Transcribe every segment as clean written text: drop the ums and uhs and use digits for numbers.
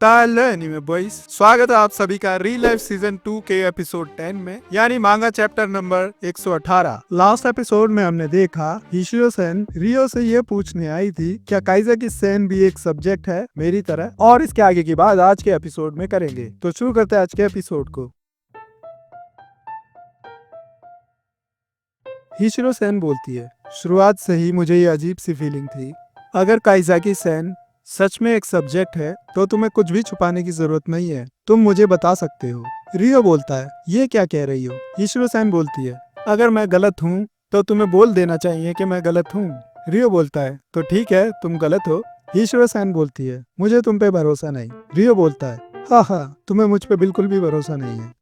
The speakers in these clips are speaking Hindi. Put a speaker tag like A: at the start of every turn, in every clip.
A: हेलो एनीमे बॉयज, स्वागत है आप सभी का रील लाइफ सीजन 2 के एपिसोड 10 में, यानी मांगा चैप्टर नंबर 118। लास्ट एपिसोड में हमने देखा हिशिरो सेन रियो से ये पूछने आई थी क्या काइज़ाकी सेन भी एक सब्जेक्ट है मेरी तरह, और इसके आगे की बात आज के एपिसोड में करेंगे। तो शुरू करते हैं आज के एपिसोड को। हिशिरो सेन बोलती है, शुरुआत से ही मुझे ये अजीब सी फीलिंग थी, अगर काइज़ाकी सेन सच में एक सब्जेक्ट है तो तुम्हें कुछ भी छुपाने की जरूरत नहीं है, तुम मुझे बता सकते हो। रियो बोलता है, ये क्या कह रही हो? हिशिरो सेन बोलती है, अगर मैं गलत हूँ तो तुम्हें बोल देना चाहिए कि मैं गलत हूँ। रियो बोलता है, तो ठीक है, तुम गलत हो। हिशिरो सेन बोलती है, मुझे तुम पे भरोसा नहीं। रियो बोलता है, हाँ हाँ, तुम्हें मुझ पे बिल्कुल भी भरोसा नहीं है।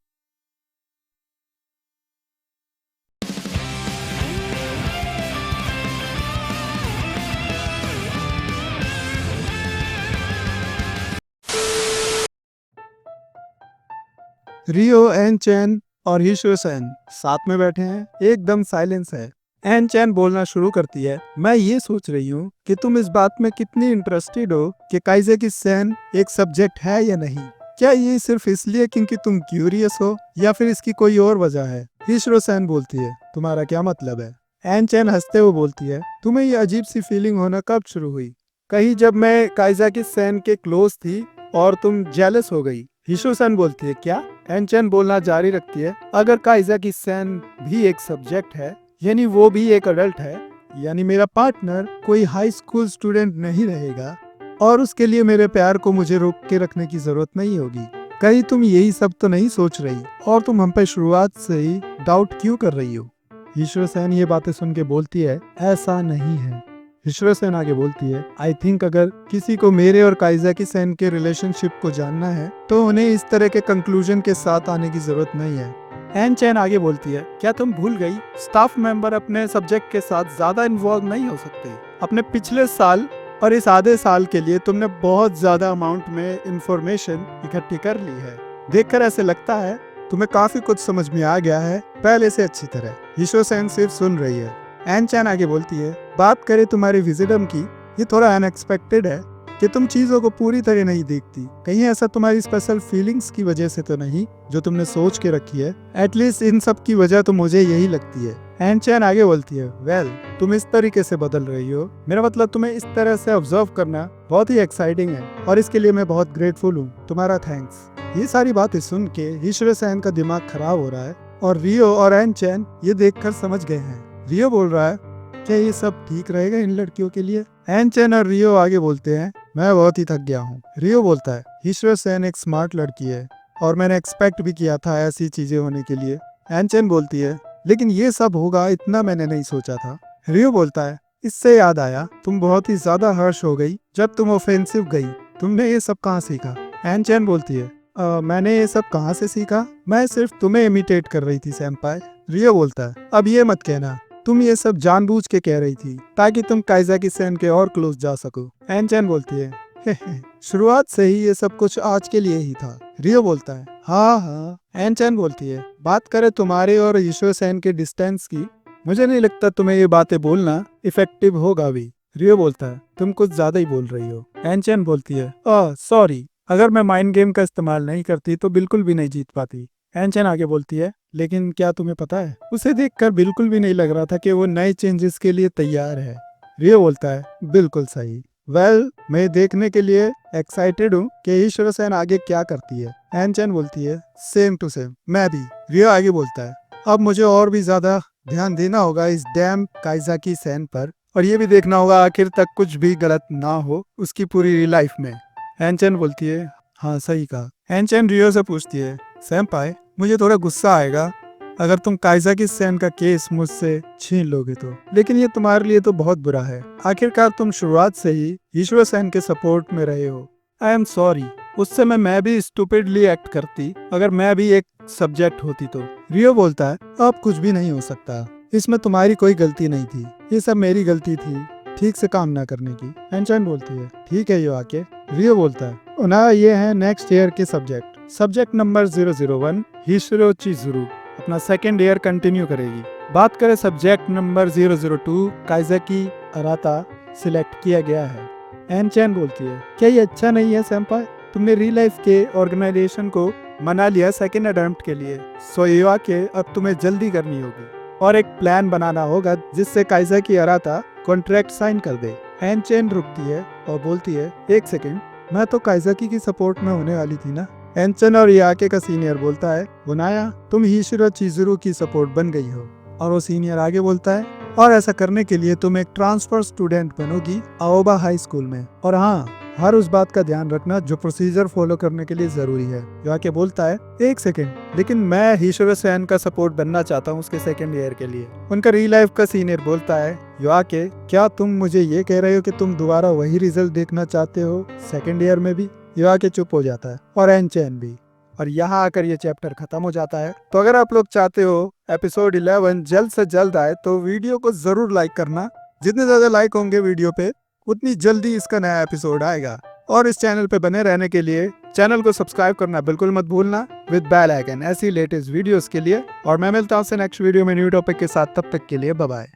A: रियो, एन चैन और हिशिरो सेन साथ में बैठे हैं, एकदम साइलेंस है। एन चैन बोलना शुरू करती है, मैं ये सोच रही हूँ कि तुम इस बात में कितनी इंटरेस्टेड हो कि काइज़ाकी सेन एक सब्जेक्ट है या नहीं। क्या ये सिर्फ इसलिए क्योंकि तुम क्यूरियस हो, या फिर इसकी कोई और वजह है? हिशिरो सेन बोलती है, तुम्हारा क्या मतलब है? एन चैन हंसते हुए बोलती है, तुम्हें ये अजीब सी फीलिंग होना कब शुरू हुई? कहीं जब मैं काइज़ाकी सेन के क्लोज थी और तुम जेलस हो गई। हिशिरो सेन बोलती है, क्या? एन चैन बोलना जारी रखती है, अगर काइज़ाकी सेन भी एक सब्जेक्ट है, यानी वो भी एक अडल्ट है, यानी मेरा पार्टनर कोई हाई स्कूल स्टूडेंट नहीं रहेगा, और उसके लिए मेरे प्यार को मुझे रोक के रखने की जरूरत नहीं होगी। कहीं तुम यही सब तो नहीं सोच रही, और तुम हम पे शुरुआत से ही डाउट क्यों कर रही हो? हिशिरो सेन ये बातें सुन के बोलती है, ऐसा नहीं है। हिशिरो सेन आगे बोलती है, आई थिंक अगर किसी को मेरे और काइज़ाकी सेन के रिलेशनशिप को जानना है तो उन्हें इस तरह के कंक्लूजन के साथ आने की जरूरत नहीं है। एन चैन आगे बोलती है, क्या तुम भूल गई, स्टाफ मेंबर अपने सब्जेक्ट के साथ ज्यादा इन्वॉल्व नहीं हो सकते। अपने पिछले साल और इस आधे साल के लिए तुमने बहुत ज्यादा अमाउंट में इंफॉर्मेशन इकट्ठी कर ली है। देखकर ऐसे लगता है तुम्हें काफी कुछ समझ में आ गया है, पहले से अच्छी तरह। हिशिरो सेन सिर्फ सुन रही है। एन चैन आगे बोलती है, बात करें तुम्हारी विजिडम की, ये थोड़ा अनएक्सपेक्टेड है कि तुम चीजों को पूरी तरह नहीं देखती। कहीं ऐसा तुम्हारी स्पेशल फीलिंग्स की वजह से तो नहीं जो तुमने सोच के रखी है? एटलीस्ट इन सब की वजह तो मुझे यही लगती है। एन चैन आगे बोलती है, वेल, तुम इस तरीके से बदल रही हो, मेरा मतलब तुम्हें इस तरह से ऑब्जर्व करना बहुत ही एक्साइटिंग है, और इसके लिए मैं बहुत ग्रेटफुल हूँ। तुम्हारा थैंक्स। ये सारी बातें सुन के हिशिरो सेन का दिमाग खराब हो रहा है, और रियो और एन चैन ये देखकर समझ गए हैं। रियो बोल रहा है, क्या ये सब ठीक रहेगा इन लड़कियों के लिए? एन चैन और रियो आगे बोलते हैं, मैं बहुत ही थक गया हूँ। रियो बोलता है, हिशिरो सेन एक स्मार्ट लड़की है, और मैंने एक्सपेक्ट भी किया था ऐसी चीजें होने के लिए। एन चैन बोलती है, लेकिन ये सब होगा इतना मैंने नहीं सोचा था। रियो बोलता है, इससे याद आया, तुम बहुत ही ज्यादा हर्ष हो गई जब तुम ऑफेंसिव गई। तुमने ये सब कहाँ सीखा? एन चैन बोलती है, मैंने ये सब कहाँ से सीखा? मैं सिर्फ तुम्हें इमिटेट कर रही थी सेंपाई। रियो बोलता है, अब ये मत कहना, तुम ये सब जानबूझ के कह रही थी ताकि तुम काइज़ाकी सेन के और क्लोज जा सको। एन चैन बोलती है, शुरुआत से ही ये सब कुछ आज के लिए ही था। रियो बोलता है, हाँ हाँ। एन चैन बोलती है, बात करें तुम्हारे और हिशिरो सेन के डिस्टेंस की, मुझे नहीं लगता तुम्हें ये बातें बोलना इफेक्टिव होगा भी। रियो बोलता है, तुम कुछ ज्यादा ही बोल रही हो। एन चैन बोलती है, सॉरी, अगर मैं माइंड गेम का इस्तेमाल नहीं करती तो बिल्कुल भी नहीं जीत पाती। एन चैन आगे बोलती है, लेकिन क्या तुम्हें पता है, उसे देखकर बिल्कुल भी नहीं लग रहा था कि वो नए चेंजेस के लिए तैयार है। रियो बोलता है, बिल्कुल सही। वेल, मैं देखने के लिए एक्साइटेड हूँ कि हिशिरो सेन आगे क्या करती है। एन चैन बोलती है, सेम टू सेम, मैं भी। रियो आगे बोलता है, अब मुझे और भी ज्यादा ध्यान देना होगा इस डैम काइज़ाकी सेन पर, और ये भी देखना होगा आखिर तक कुछ भी गलत ना हो उसकी पूरी लाइफ में। एन चैन बोलती है, हाँ सही कहा। एन चैन रियो से पूछती है, सेंपाई, मुझे थोड़ा गुस्सा आएगा अगर तुम काइज़ाकी सेन का केस मुझसे छीन लोगे तो, लेकिन ये तुम्हारे लिए तो बहुत बुरा है। आखिरकार तुम शुरुआत से ही हिशिरो सेन के सपोर्ट में रहे हो। आई एम सॉरी, उस समय मैं भी स्टूपिडली एक्ट करती अगर मैं भी एक सब्जेक्ट होती तो। रियो बोलता है, अब कुछ भी नहीं हो सकता, इसमें तुम्हारी कोई गलती नहीं थी, ये सब मेरी गलती थी ठीक से काम ना करने की। एन चैन बोलती है, ठीक है यो आके। रियो बोलता है, ना ये है नेक्स्ट ईयर के सब्जेक्ट नंबर 001, हिशिरो चिजुरू अपना सेकेंड ईयर कंटिन्यू करेगी। बात करें सब्जेक्ट नंबर 002, काइज़ाकी अराता सिलेक्ट किया गया है। एन चैन बोलती है, क्या ये अच्छा नहीं है सेंपाई? तुमने रियल लाइफ के ऑर्गेनाइजेशन को मना लिया सेकेंड अटेम्प्ट के लिए, सो युआके अब तुम्हें जल्दी करनी होगी और एक प्लान बनाना होगा जिससे काइज़ाकी अराता कॉन्ट्रैक्ट साइन कर दे। एन चेन रुकती है और बोलती है, एक सेकेंड, मैं तो काइज़ाकी की सपोर्ट में होने वाली थी ना। एनचन और युआके का सीनियर बोलता है, बुनाया तुम हिशिरो चिजुरू की सपोर्ट बन गई हो। और वो सीनियर आगे बोलता है, और ऐसा करने के लिए तुम एक ट्रांसफर स्टूडेंट बनोगी आओबा हाई स्कूल में, और हाँ, हर उस बात का ध्यान रखना जो प्रोसीजर फॉलो करने के लिए जरूरी है। युआके बोलता है, एक सेकेंड, लेकिन मैं हिशिरो सैन का सपोर्ट बनना चाहता हूँ उसके सेकेंड ईयर के लिए। उनका रियल लाइफ का सीनियर बोलता है, युआके क्या तुम मुझे ये कह रहे हो कि तुम दोबारा वही रिजल्ट देखना चाहते हो सेकेंड ईयर में भी? युआके चुप हो जाता है और एन चैन भी। और यहाँ आकर ये चैप्टर खत्म हो जाता है। तो अगर आप लोग चाहते हो एपिसोड 11 जल्द से जल्द आए तो वीडियो को जरूर लाइक करना। जितने ज्यादा लाइक होंगे वीडियो पे उतनी जल्दी इसका नया एपिसोड आएगा। और इस चैनल पे बने रहने के लिए चैनल को सब्सक्राइब करना बिल्कुल मत भूलना विद बेल आइकन ऐसी लेटेस्ट वीडियोस के लिए। और मैं मिलता हूँ नेक्स्ट वीडियो में न्यू टॉपिक के साथ, तब तक के लिए बाय बाय।